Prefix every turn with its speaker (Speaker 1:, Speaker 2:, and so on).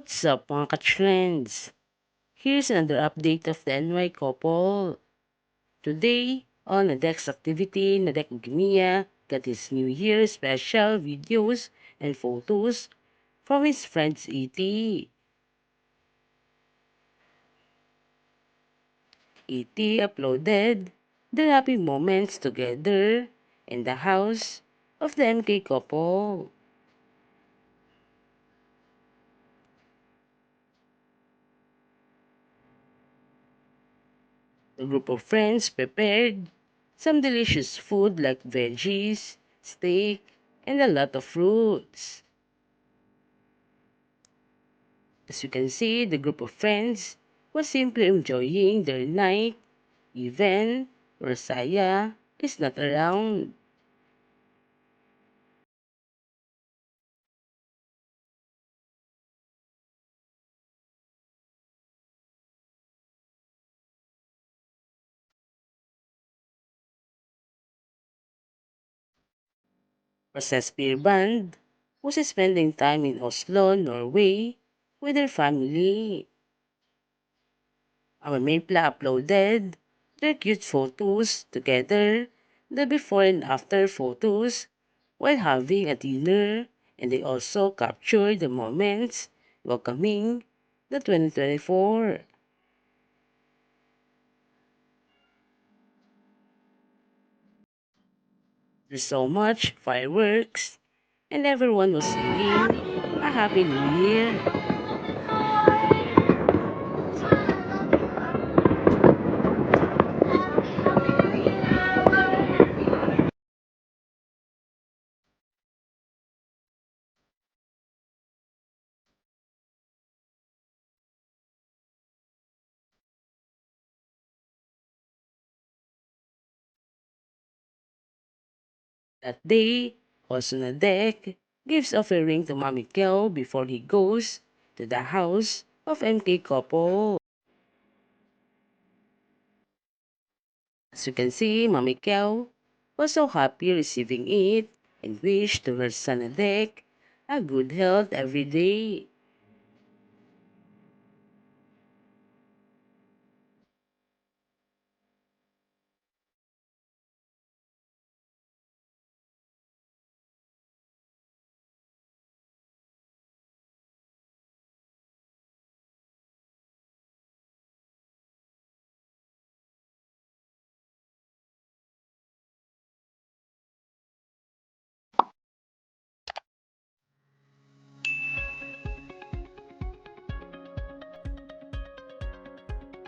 Speaker 1: What's up mga ka-trends? Here's another update of the NY couple. Today, on the Dex activity, Nadek Guinea got his New Year special videos and photos from his friends E.T. E.T. uploaded the happy moments together in the house of the MK couple. The group of friends prepared some delicious food like veggies, steak, and a lot of fruits. As you can see, the group of friends was simply enjoying their night, even Rosaya is not around. Rosa's beer band was spending time in Oslo, Norway, with her family. Our Maypla uploaded their cute photos together, the before and after photos, while having a dinner, and they also captured the moments welcoming the 2024. There's so much fireworks, and everyone was singing a Happy New Year. That day, also on deck, gives off a ring to Mommy Kel before he goes to the house of MK couple. As you can see, Mommy Kel was so happy receiving it and wished to her son Adek a good health every day.